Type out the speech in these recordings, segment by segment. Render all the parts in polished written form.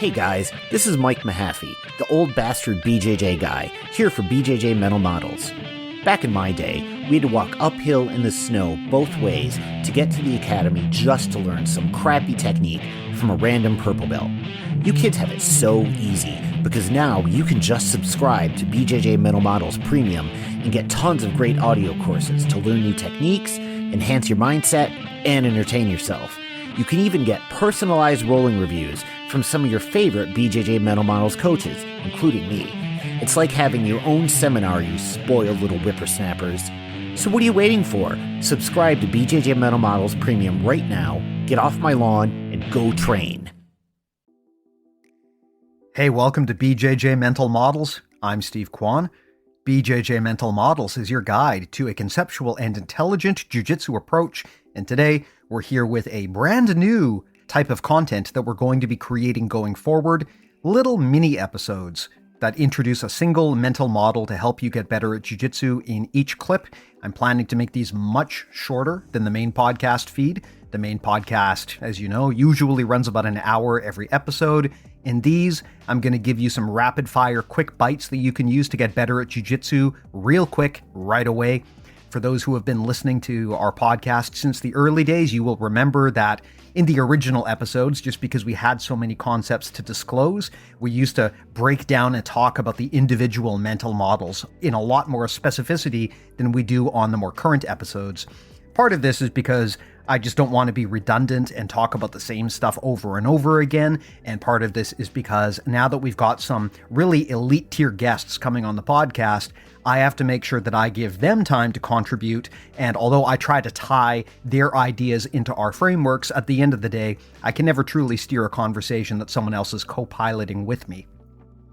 Hey guys, this is Mike Mahaffey, the old bastard BJJ guy, here for BJJ Mental Models. Back in my day, we had to walk uphill in the snow both ways to get to the academy just to learn some crappy technique from a random purple belt. You kids have it so easy because now you can just subscribe to BJJ Mental Models Premium and get tons of great audio courses to learn new techniques, enhance your mindset, and entertain yourself. You can even get personalized rolling reviews from some of your favorite BJJ Mental Models coaches, including me. It's like having your own seminar, you spoiled little whippersnappers. So what are you waiting for? Subscribe to BJJ Mental Models Premium right now, get off my lawn, and go train. Hey, welcome to BJJ Mental Models. I'm Steve Kwan. BJJ Mental Models is your guide to a conceptual and intelligent jiu-jitsu approach, and today we're here with a brand new type of content that we're going to be creating going forward, little mini episodes that introduce a single mental model to help you get better at jiu-jitsu in each clip. I'm planning to make these much shorter than the main podcast feed. The main podcast, as you know, usually runs about an hour every episode. In these, I'm going to give you some rapid-fire quick bites that you can use to get better at jiu-jitsu real quick, right away. For those who have been listening to our podcast since the early days, you will remember that in the original episodes, just because we had so many concepts to disclose, we used to break down and talk about the individual mental models in a lot more specificity than we do on the more current episodes. Part of this is because I just don't want to be redundant and talk about the same stuff over and over again. And part of this is because now that we've got some really elite tier guests coming on the podcast, I have to make sure that I give them time to contribute. And although I try to tie their ideas into our frameworks, at the end of the day, I can never truly steer a conversation that someone else is co-piloting with me.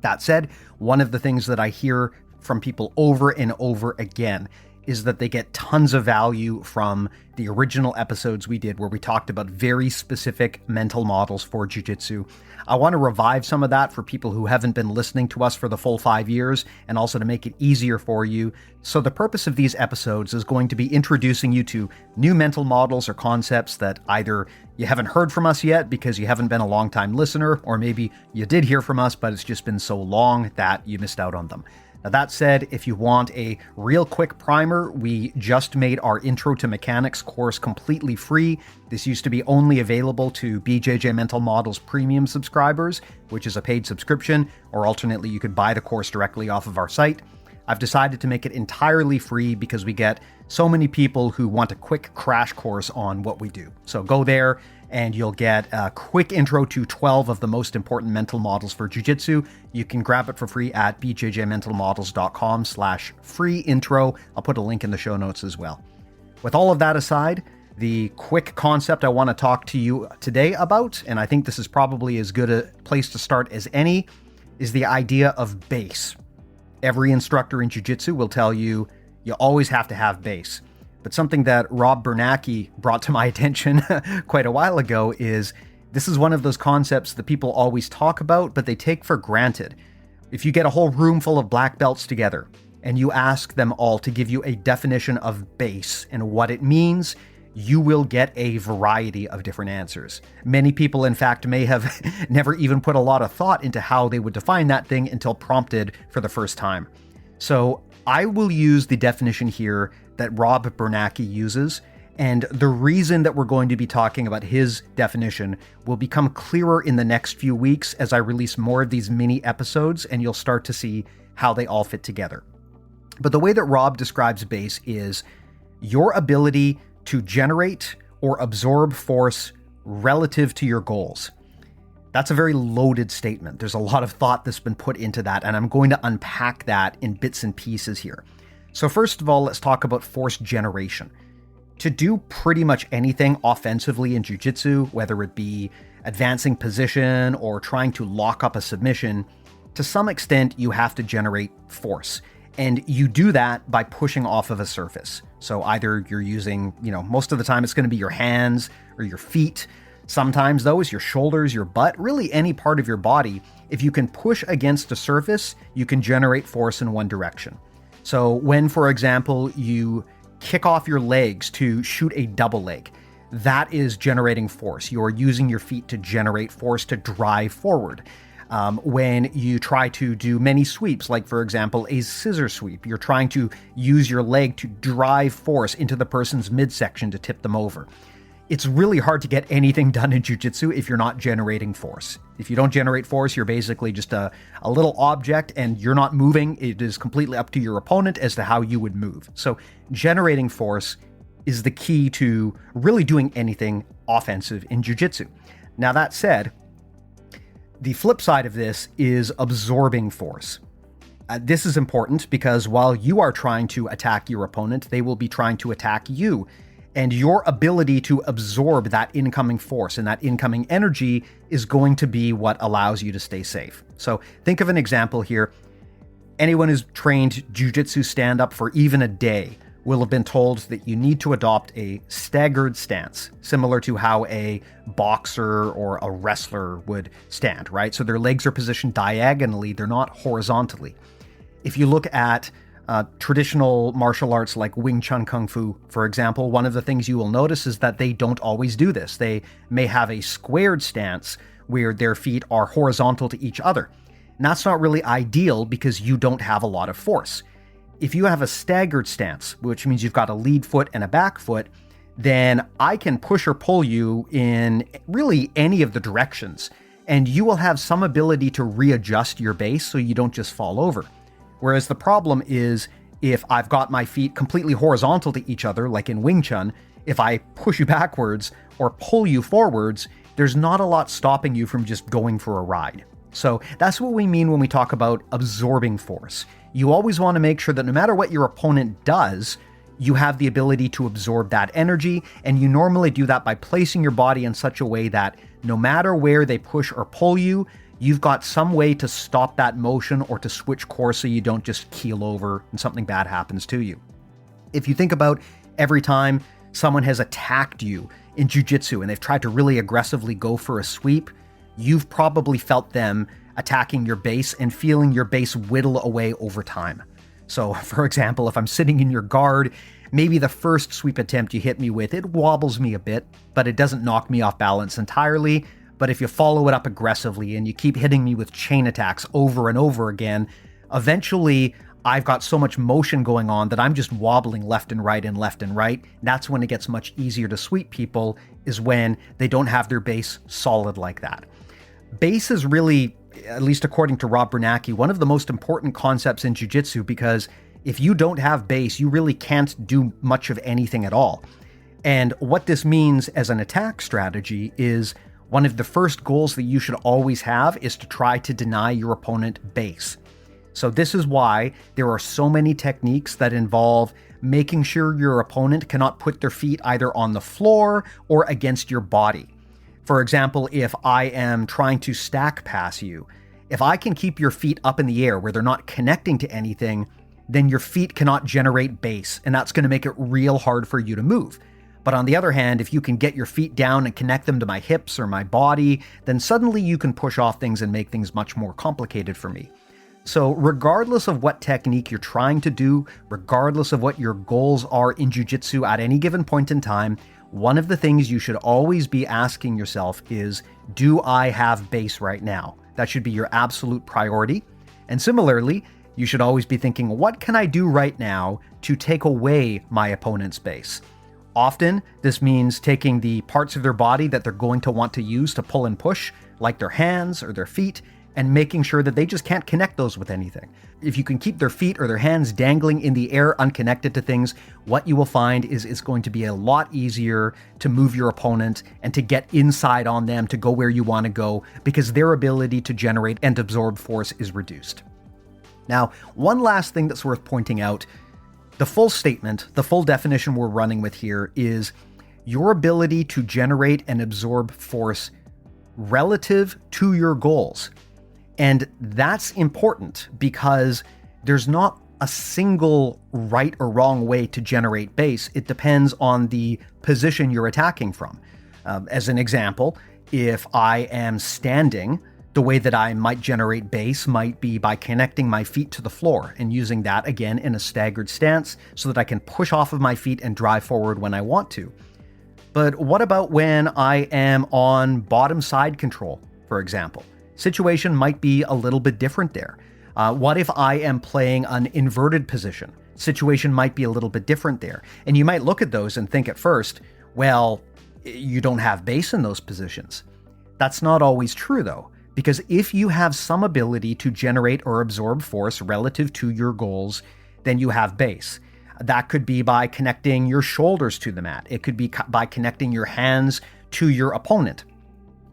That said, one of the things that I hear from people over and over again is that they get tons of value from the original episodes we did where we talked about very specific mental models for jiu-jitsu. I want to revive some of that for people who haven't been listening to us for the full 5 years, and also to make it easier for you. So the purpose of these episodes is going to be introducing you to new mental models or concepts that either you haven't heard from us yet because you haven't been a long-time listener, or maybe you did hear from us, but it's just been so long that you missed out on them. Now, that said, if you want a real quick primer, we just made our Intro to Mechanics course completely free. This used to be only available to BJJ Mental Models Premium subscribers, which is a paid subscription, or alternately, you could buy the course directly off of our site. I've decided to make it entirely free because we get so many people who want a quick crash course on what we do. So go there and you'll get a quick intro to 12 of the most important mental models for jiu-jitsu. You can grab it for free at bjjmentalmodels.com/free intro. I'll put a link in the show notes as well. With all of that aside, the quick concept I want to talk to you today about, and I think this is probably as good a place to start as any, is the idea of base. Every instructor in jiu-jitsu will tell you, you always have to have base. But something that Rob Biernacki brought to my attention quite a while ago is this is one of those concepts that people always talk about, but they take for granted. If you get a whole room full of black belts together and you ask them all to give you a definition of base and what it means, you will get a variety of different answers. Many people, in fact, may have never even put a lot of thought into how they would define that thing until prompted for the first time. So I will use the definition here that Rob Biernacki uses, and the reason that we're going to be talking about his definition will become clearer in the next few weeks as I release more of these mini episodes, and you'll start to see how they all fit together. But the way that Rob describes base is your ability to generate or absorb force relative to your goals. That's a very loaded statement. There's a lot of thought that's been put into that, and I'm going to unpack that in bits and pieces here. So first of all, let's talk about force generation. To do pretty much anything offensively in jiu-jitsu, whether it be advancing position or trying to lock up a submission, to some extent you have to generate force. And you do that by pushing off of a surface. So either you're using, most of the time it's going to be your hands or your feet. Sometimes though, it's your shoulders, your butt, really any part of your body. If you can push against a surface, you can generate force in one direction. So when, for example, you kick off your legs to shoot a double leg, that is generating force. You're using your feet to generate force to drive forward. When you try to do many sweeps, like for example, a scissor sweep, you're trying to use your leg to drive force into the person's midsection to tip them over. It's really hard to get anything done in jiu-jitsu if you're not generating force. If you don't generate force, you're basically just a little object and you're not moving. It is completely up to your opponent as to how you would move. So generating force is the key to really doing anything offensive in jiu-jitsu. Now that said, the flip side of this is absorbing force. This is important because while you are trying to attack your opponent, they will be trying to attack you. And your ability to absorb that incoming force and that incoming energy is going to be what allows you to stay safe. So think of an example here. Anyone who's trained jiu-jitsu stand-up for even a day will have been told that you need to adopt a staggered stance, similar to how a boxer or a wrestler would stand, right? So their legs are positioned diagonally, they're not horizontally. If you look at traditional martial arts like Wing Chun Kung Fu, for example, one of the things you will notice is that they don't always do this. They may have a squared stance where their feet are horizontal to each other. And that's not really ideal because you don't have a lot of force. If you have a staggered stance, which means you've got a lead foot and a back foot, then I can push or pull you in really any of the directions, and you will have some ability to readjust your base so you don't just fall over. Whereas the problem is if I've got my feet completely horizontal to each other, like in Wing Chun, if I push you backwards or pull you forwards, there's not a lot stopping you from just going for a ride. So that's what we mean when we talk about absorbing force. You always want to make sure that no matter what your opponent does, you have the ability to absorb that energy, and you normally do that by placing your body in such a way that no matter where they push or pull you, you've got some way to stop that motion or to switch course so you don't just keel over and something bad happens to you. If you think about every time someone has attacked you in jiu-jitsu and they've tried to really aggressively go for a sweep, you've probably felt them attacking your base and feeling your base whittle away over time. So, for example, if I'm sitting in your guard, maybe the first sweep attempt you hit me with, it wobbles me a bit, but it doesn't knock me off balance entirely. But if you follow it up aggressively and you keep hitting me with chain attacks over and over again, eventually I've got so much motion going on that I'm just wobbling left and right and left and right. That's when it gets much easier to sweep people, is when they don't have their base solid like that. Base is really, at least according to Rob Biernacki, one of the most important concepts in jiu-jitsu, because if you don't have base, you really can't do much of anything at all. And what this means as an attack strategy is one of the first goals that you should always have is to try to deny your opponent base. So this is why there are so many techniques that involve making sure your opponent cannot put their feet either on the floor or against your body. For example, if I am trying to stack pass you, if I can keep your feet up in the air where they're not connecting to anything, then your feet cannot generate base, and that's going to make it real hard for you to move. But on the other hand, if you can get your feet down and connect them to my hips or my body, then suddenly you can push off things and make things much more complicated for me. So regardless of what technique you're trying to do, regardless of what your goals are in jiu-jitsu at any given point in time, one of the things you should always be asking yourself is, do I have base right now? That should be your absolute priority. And similarly, you should always be thinking, what can I do right now to take away my opponent's base? Often, this means taking the parts of their body that they're going to want to use to pull and push, like their hands or their feet, and making sure that they just can't connect those with anything. If you can keep their feet or their hands dangling in the air unconnected to things, what you will find is it's going to be a lot easier to move your opponent and to get inside on them to go where you want to go, because their ability to generate and absorb force is reduced. Now, one last thing that's worth pointing out, the full statement, the full definition we're running with here is your ability to generate and absorb force relative to your goals. And that's important because there's not a single right or wrong way to generate base. It depends on the position you're attacking from. As an example, if I am standing, the way that I might generate base might be by connecting my feet to the floor and using that again in a staggered stance so that I can push off of my feet and drive forward when I want to. But what about when I am on bottom side control, for example? Situation might be a little bit different there. What if I am playing an inverted position? Situation might be a little bit different there. And you might look at those and think at first, well, you don't have base in those positions. That's not always true though, because if you have some ability to generate or absorb force relative to your goals, then you have base. That could be by connecting your shoulders to the mat. It could be by connecting your hands to your opponent.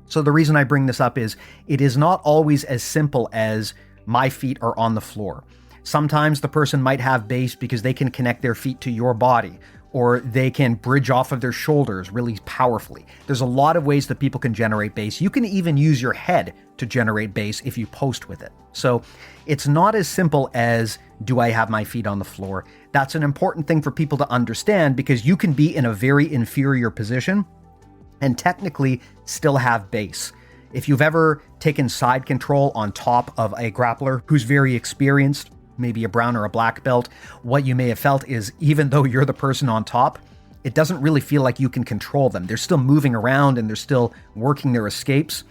So the reason I bring this up is it is not always as simple as my feet are on the floor. Sometimes the person might have base because they can connect their feet to your body, or they can bridge off of their shoulders really powerfully. There's a lot of ways that people can generate base. You can even use your head to generate base if you post with it. So it's not as simple as, do I have my feet on the floor? That's an important thing for people to understand, because you can be in a very inferior position and technically still have base. If you've ever taken side control on top of a grappler who's very experienced, maybe a brown or a black belt, what you may have felt is even though you're the person on top, it doesn't really feel like you can control them. They're still moving around and they're still working their escapes.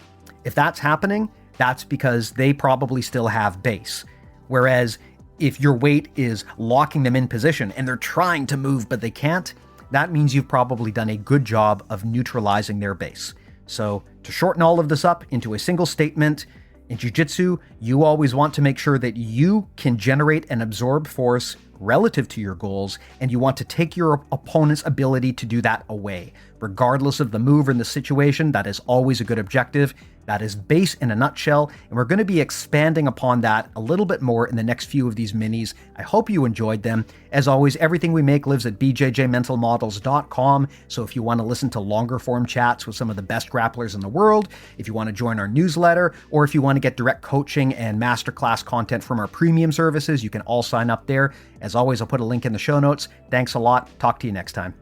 If that's happening, that's because they probably still have base. Whereas if your weight is locking them in position and they're trying to move but they can't, that means you've probably done a good job of neutralizing their base. So to shorten all of this up into a single statement, in jiu-jitsu, you always want to make sure that you can generate and absorb force relative to your goals, and you want to take your opponent's ability to do that away. Regardless of the move or the situation, that is always a good objective. That is base in a nutshell, and we're going to be expanding upon that a little bit more in the next few of these minis. I hope you enjoyed them. As always, everything we make lives at BJJMentalModels.com, so if you want to listen to longer form chats with some of the best grapplers in the world, if you want to join our newsletter, or if you want to get direct coaching and masterclass content from our premium services, you can all sign up there. As always, I'll put a link in the show notes. Thanks a lot. Talk to you next time.